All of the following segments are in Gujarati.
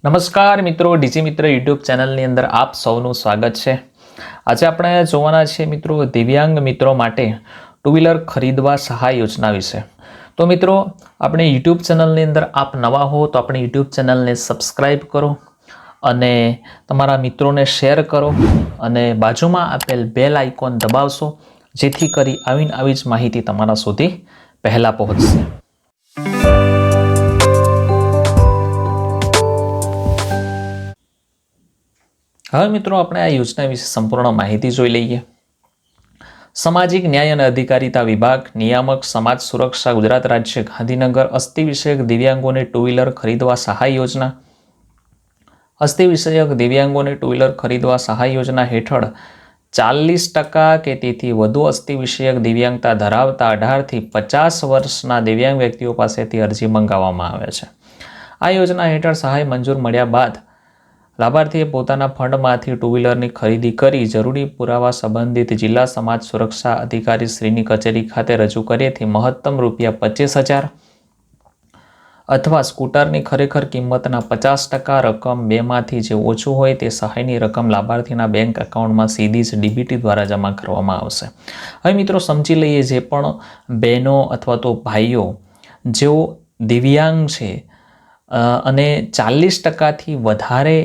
નમસ્કાર મિત્રો, ડીજી મિત્ર યુટ્યુબ ચેનલની અંદર આપ સૌનું સ્વાગત છે। આજે આપણે જોવાના છે મિત્રો દિવ્યાંગ મિત્રો માટે ટુ વ્હીલર ખરીદવા સહાય યોજના વિશે। તો મિત્રો આપણે યુટ્યુબ ચેનલની અંદર આપ નવા હો તો આપણી યુટ્યુબ ચેનલને સબસ્ક્રાઈબ કરો અને તમારા મિત્રોને શેર કરો અને બાજુમાં આપેલ બેલ આઇકોન દબાવશો જેથી કરી આવી જ માહિતી તમારા સુધી પહેલા પહોંચશે। હવે મિત્રો આપણે આ યોજના વિશે સંપૂર્ણ માહિતી જોઈ લઈએ। સામાજિક ન્યાય અને અધિકારીતા વિભાગ, નિયામક સમાજ સુરક્ષા, ગુજરાત રાજ્ય, ગાંધીનગર, અસ્થિ વિષયક દિવ્યાંગોને ટુ વ્હીલર ખરીદવા સહાય યોજના। અસ્થિ વિષયક દિવ્યાંગોને ટુ વ્હીલર ખરીદવા સહાય યોજના હેઠળ 40% કે તેથી વધુ અસ્થિ વિષયક દિવ્યાંગતા ધરાવતા 18 થી 50 વર્ષના દિવ્યાંગ વ્યક્તિઓ પાસેથી અરજી મંગાવવામાં આવે છે। આ યોજના હેઠળ સહાય મંજૂર મળ્યા બાદ લાભાર્થીએ પોતાના ફંડમાંથી ટુ વ્હીલરની ખરીદી કરી જરૂરી પુરાવા સંબંધિત જિલ્લા સમાજ સુરક્ષા અધિકારી શ્રીની કચેરી ખાતે રજૂ કર્યેથી મહત્તમ ₹25,000 અથવા સ્કૂટરની ખરેખર કિંમતના 50% રકમ બેમાંથી જે ઓછું હોય તે સહાયની રકમ લાભાર્થીના બેંક એકાઉન્ટમાં સીધી જ ડીબીટી દ્વારા જમા કરવામાં આવશે। હવે મિત્રો સમજી લઈએ, જે પણ બહેનો અથવા તો ભાઈઓ જેઓ દિવ્યાંગ છે અને 40%થી વધારે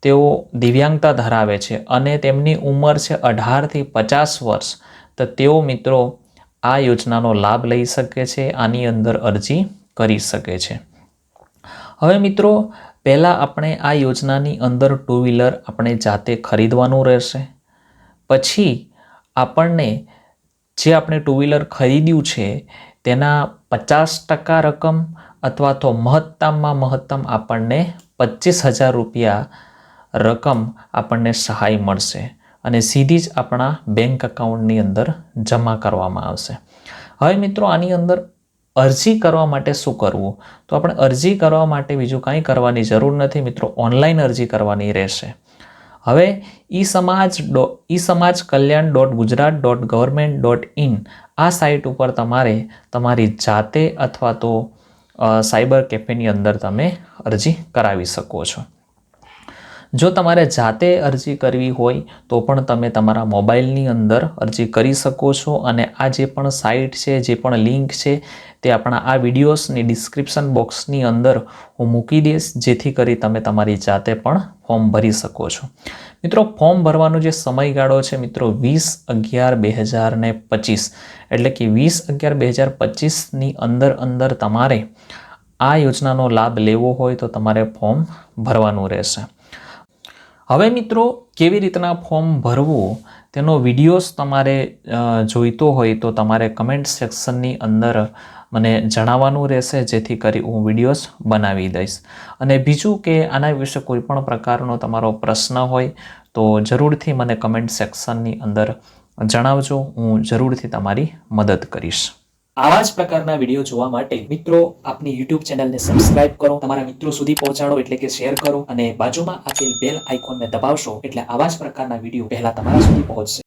તેઓ દિવ્યાંગતા ધરાવે છે અને તેમની ઉંમર છે 18 થી 50 વર્ષ, તો તેઓ મિત્રો આ યોજનાનો લાભ લઈ શકે છે, આની અંદર અરજી કરી શકે છે। હવે મિત્રો પહેલાં આપણે આ યોજનાની અંદર ટુ વ્હીલર આપણે જાતે ખરીદવાનું રહેશે। પછી આપણને જે આપણે ટુ વ્હીલર ખરીદ્યું છે તેના 50% રકમ અથવા તો મહત્તમ આપણને ₹25,000 રકમ આપણને સહાય મળશે અને સીધી જ આપણા બેંક એકાઉન્ટની અંદર જમા કરવામાં આવશે। હવે મિત્રો આની અંદર અરજી કરવા માટે શું કરવું? તો આપણે અરજી કરવા માટે બીજું કાંઈ કરવાની જરૂર નથી મિત્રો, ઓનલાઈન અરજી કરવાની રહેશે। હવે esamajkalyan.gujarat.government.in આ સાઇટ ઉપર તમારે તમારી જાતે અથવા તો સાયબર કેફેની અંદર તમે અરજી કરાવી શકો છો। જો તમારે જાતે અરજી કરવી હોય તો પણ તમે તમારા મોબાઈલની અંદર અરજી કરી શકો છો અને આ જે પણ સાઇટ છે, જે પણ લિંક છે તે આપણા આ વિડીયોઝની ડિસ્ક્રિપ્શન બોક્સની અંદર હું મૂકી દઈશ, જેથી કરી તમે તમારી જાતે પણ ફોર્મ ભરી શકો છો। મિત્રો ફોર્મ ભરવાનો જે સમયગાળો છે મિત્રો 20/11/2025 એટલે કે 20/11/2025ની અંદર તમારે આ યોજનાનો લાભ લેવો હોય તો તમારે ફોર્મ ભરવાનું રહેશે। હવે મિત્રો કેવી રીતના ફોર્મ ભરવું તેનો વિડીયોઝ તમારે જોઈતો હોય તો તમારે કમેન્ટ સેક્શનની અંદર મને જણાવવાનું રહેશે, જેથી કરી હું વિડીયોઝ બનાવી દઈશ। અને બીજું કે આના વિશે કોઈ પણ પ્રકારનો તમારો પ્રશ્ન હોય તો જરૂરથી મને કમેન્ટ સેક્શનની અંદર જણાવજો, હું જરૂરથી તમારી મદદ કરીશ। આવા જ પ્રકારના વિડીયો જોવા માટે મિત્રો આપની યુટ્યુબ ચેનલને સબસ્ક્રાઇબ કરો, તમારા મિત્રો સુધી પહોંચાડો એટલે કે શેર કરો અને બાજુમાં આપેલ બેલ આઇકોનને દબાવશો એટલે આવા જ પ્રકારના વિડીયો પહેલા તમારા સુધી પહોંચશે।